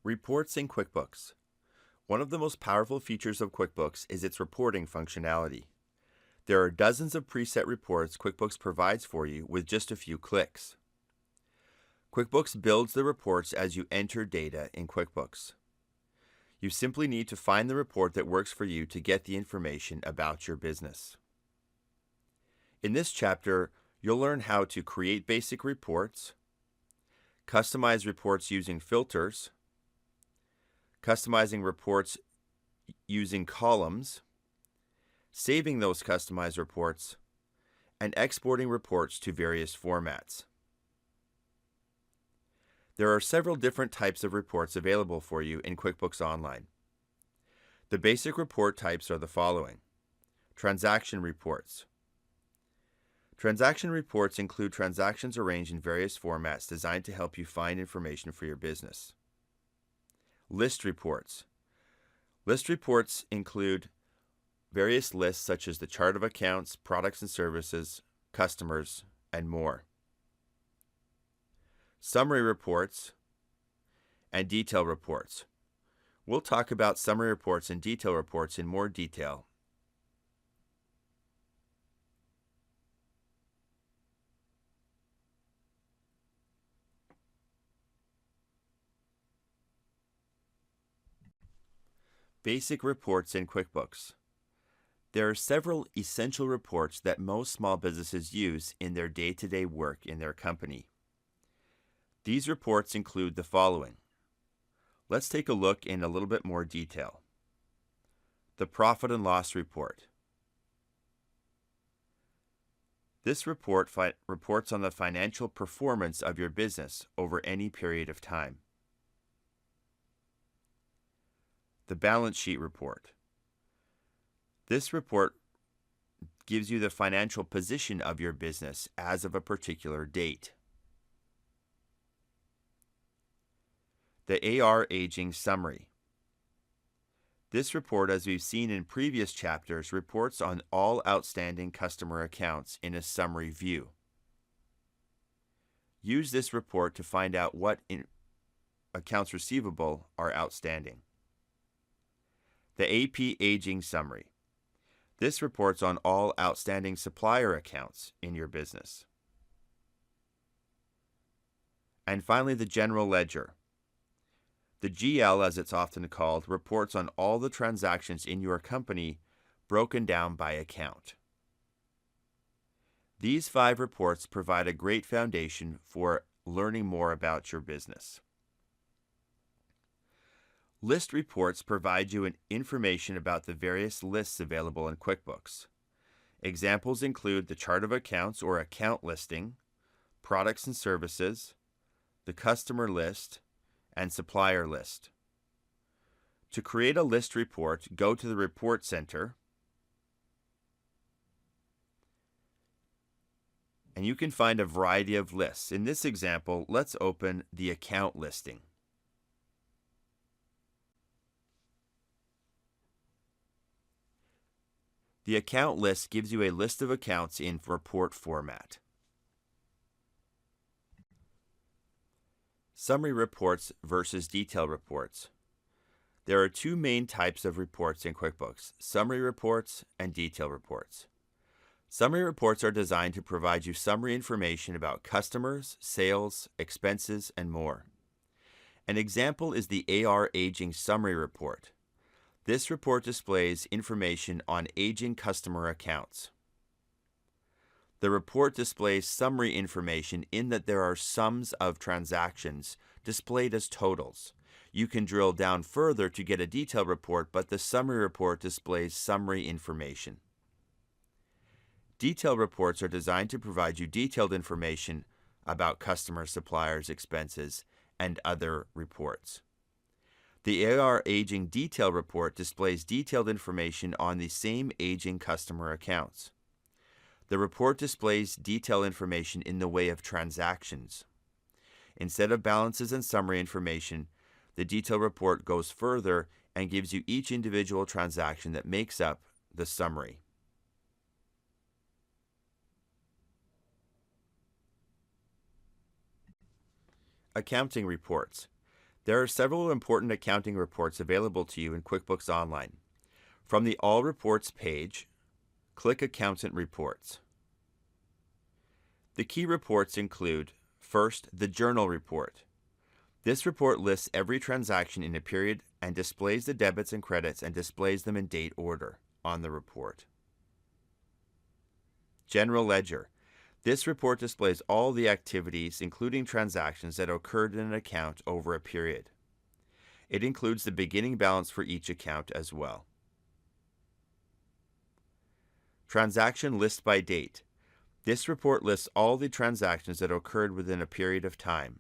Reports in QuickBooks. One of the most powerful features of QuickBooks is its reporting functionality. There are dozens of preset reports QuickBooks provides for you with just a few clicks. QuickBooks builds the reports as you enter data in QuickBooks. You simply need to find the report that works for you to get the information about your business. In this chapter, you'll learn how to create basic reports, customize reports using filters, customizing reports using columns, saving those customized reports, and exporting reports to various formats. There are several different types of reports available for you in QuickBooks Online. The basic report types are the following. Transaction reports. Transaction reports include transactions arranged in various formats designed to help you find information for your business. List reports. List reports include various lists such as the chart of accounts, products and services, customers, and more. Summary reports and detail reports. We'll talk about summary reports and detail reports in more detail. Basic reports in QuickBooks. There are several essential reports that most small businesses use in their day-to-day work in their company. These reports include the following. Let's take a look in a little bit more detail. The profit and loss report. This report reports on the financial performance of your business over any period of time. The balance sheet report. This report gives you the financial position of your business as of a particular date. The AR aging summary. This report, as we've seen in previous chapters, reports on all outstanding customer accounts in a summary view. Use this report to find out what accounts receivable are outstanding. The AP aging summary. This reports on all outstanding supplier accounts in your business. And finally, the general ledger. The GL, as it's often called, reports on all the transactions in your company broken down by account. These 5 reports provide a great foundation for learning more about your business. List reports provide you information about the various lists available in QuickBooks. Examples include the chart of accounts or account listing, products and services, the customer list, and supplier list. To create a list report, go to the Report Center, and you can find a variety of lists. In this example, let's open the account listing. The account list gives you a list of accounts in report format. Summary reports versus detail reports. There are 2 main types of reports in QuickBooks, summary reports and detail reports. Summary reports are designed to provide you summary information about customers, sales, expenses, and more. An example is the AR Aging Summary Report. This report displays information on aging customer accounts. The report displays summary information in that there are sums of transactions displayed as totals. You can drill down further to get a detailed report, but the summary report displays summary information. Detailed reports are designed to provide you detailed information about customers, suppliers, expenses, and other reports. The AR Aging Detail Report displays detailed information on the same aging customer accounts. The report displays detailed information in the way of transactions. Instead of balances and summary information, the detail report goes further and gives you each individual transaction that makes up the summary. Accounting reports. There are several important accounting reports available to you in QuickBooks Online. From the All Reports page, click Accountant Reports. The key reports include, first, the Journal Report. This report lists every transaction in a period and displays the debits and credits and displays them in date order on the report. General Ledger. This report displays all the activities, including transactions that occurred in an account over a period. It includes the beginning balance for each account as well. Transaction List by Date. This report lists all the transactions that occurred within a period of time.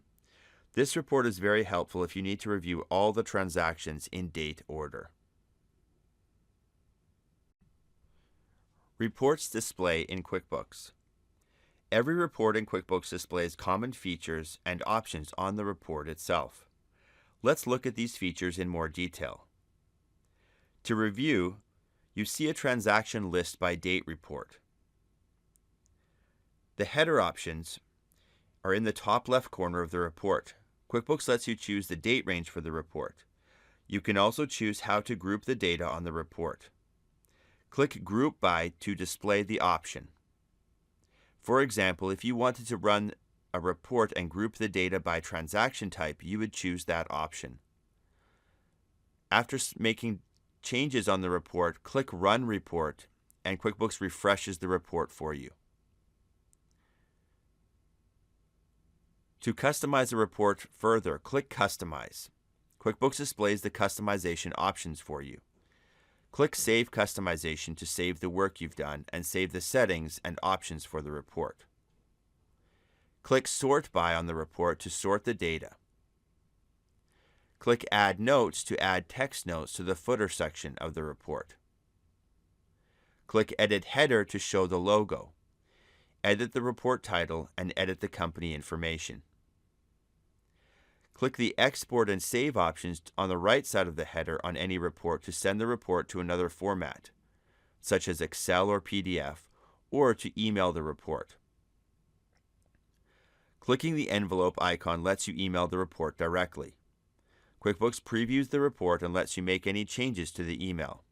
This report is very helpful if you need to review all the transactions in date order. Reports display in QuickBooks. Every report in QuickBooks displays common features and options on the report itself. Let's look at these features in more detail. To review, you see a transaction list by date report. The header options are in the top left corner of the report. QuickBooks lets you choose the date range for the report. You can also choose how to group the data on the report. Click Group By to display the option. For example, if you wanted to run a report and group the data by transaction type, you would choose that option. After making changes on the report, click Run Report, and QuickBooks refreshes the report for you. To customize the report further, click Customize. QuickBooks displays the customization options for you. Click Save Customization to save the work you've done and save the settings and options for the report. Click Sort By on the report to sort the data. Click Add Notes to add text notes to the footer section of the report. Click Edit Header to show the logo. Edit the report title and edit the company information. Click the Export and Save options on the right side of the header on any report to send the report to another format, such as Excel or PDF, or to email the report. Clicking the envelope icon lets you email the report directly. QuickBooks previews the report and lets you make any changes to the email.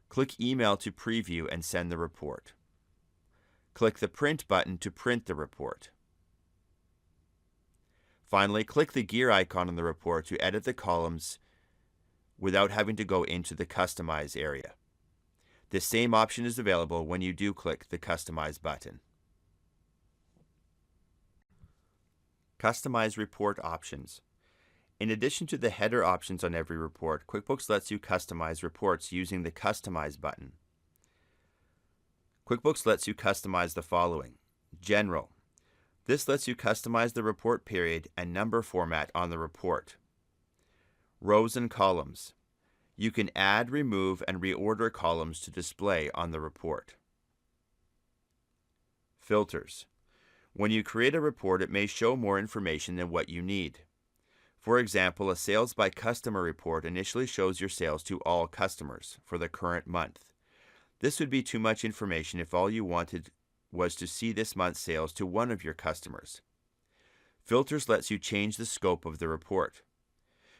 Click Email to preview and send the report. Click the Print button to print the report. Finally, click the gear icon on the report to edit the columns without having to go into the Customize area. The same option is available when you do click the Customize button. Customize report options. In addition to the header options on every report, QuickBooks lets you customize reports using the Customize button. QuickBooks lets you customize the following. General. This lets you customize the report period and number format on the report. Rows and columns. You can add, remove, and reorder columns to display on the report. Filters. When you create a report, it may show more information than what you need. For example, a Sales by Customer report initially shows your sales to all customers for the current month. This would be too much information if all you wanted was to see this month's sales to one of your customers. Filters lets you change the scope of the report.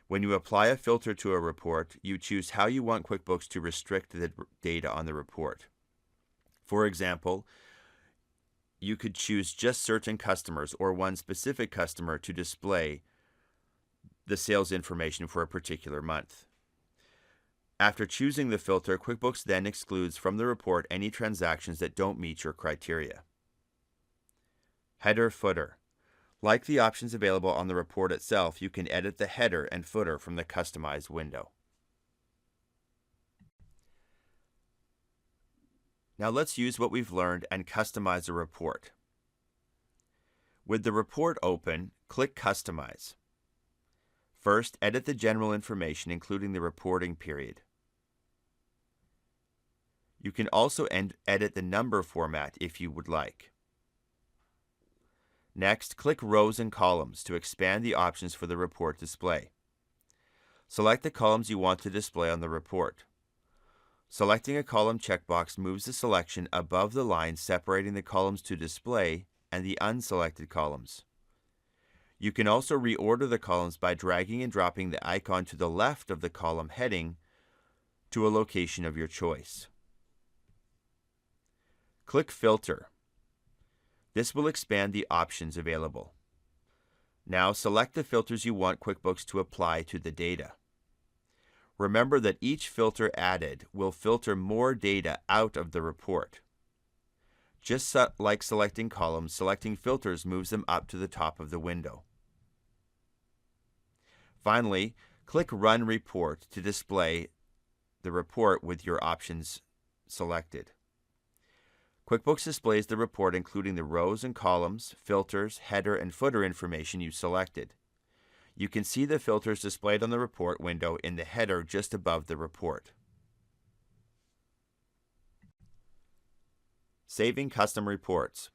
When you apply a filter to a report, you choose how you want QuickBooks to restrict the data on the report. For example, you could choose just certain customers or one specific customer to display the sales information for a particular month. After choosing the filter, QuickBooks then excludes from the report any transactions that don't meet your criteria. Header Footer. Like the options available on the report itself, you can edit the header and footer from the Customize window. Now let's use what we've learned and customize a report. With the report open, click Customize. First, edit the general information, including the reporting period. You can also edit the number format if you would like. Next, click Rows and Columns to expand the options for the report display. Select the columns you want to display on the report. Selecting a column checkbox moves the selection above the line separating the columns to display and the unselected columns. You can also reorder the columns by dragging and dropping the icon to the left of the column heading to a location of your choice. Click Filter. This will expand the options available. Now select the filters you want QuickBooks to apply to the data. Remember that each filter added will filter more data out of the report. Just like selecting columns, selecting filters moves them up to the top of the window. Finally, click Run Report to display the report with your options selected. QuickBooks displays the report including the rows and columns, filters, header, and footer information you selected. You can see the filters displayed on the report window in the header just above the report. Saving custom reports.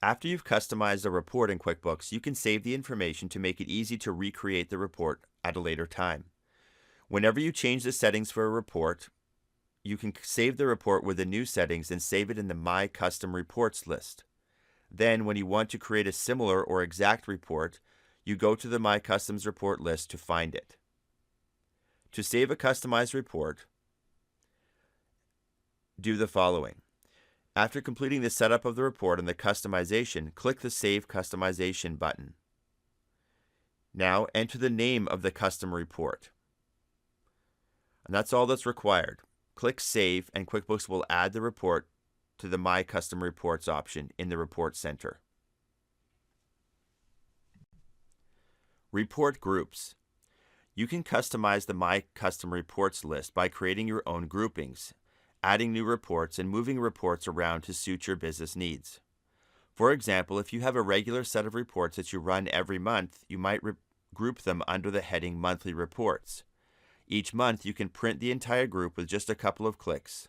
After you've customized a report in QuickBooks, you can save the information to make it easy to recreate the report at a later time. Whenever you change the settings for a report, you can save the report with the new settings and save it in the My Custom Reports list. Then, when you want to create a similar or exact report, you go to the My Customs Report list to find it. To save a customized report, do the following. After completing the setup of the report and the customization, click the Save Customization button. Now enter the name of the custom report. And that's all that's required. Click Save and QuickBooks will add the report to the My Custom Reports option in the Report Center. Report Groups. You can customize the My Custom Reports list by creating your own groupings, adding new reports, and moving reports around to suit your business needs. For example, if you have a regular set of reports that you run every month, you might group them under the heading Monthly Reports. Each month, you can print the entire group with just a couple of clicks.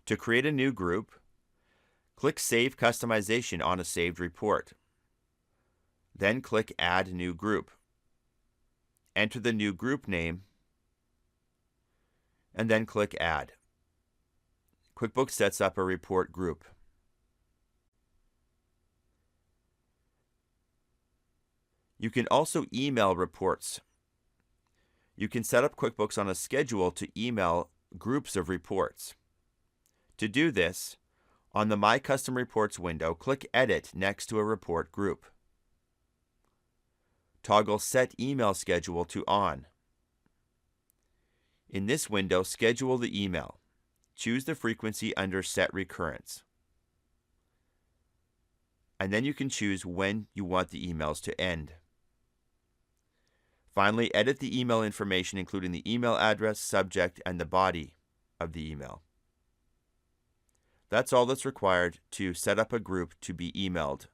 To create a new group, click Save Customization on a saved report. Then click Add New Group. Enter the new group name, and then click Add. QuickBooks sets up a report group. You can also email reports. You can set up QuickBooks on a schedule to email groups of reports. To do this, on the My Custom Reports window, click Edit next to a report group. Toggle Set Email Schedule to On. In this window, schedule the email. Choose the frequency under Set Recurrence. And then you can choose when you want the emails to end. Finally, edit the email information, including the email address, subject, and the body of the email. That's all that's required to set up a group to be emailed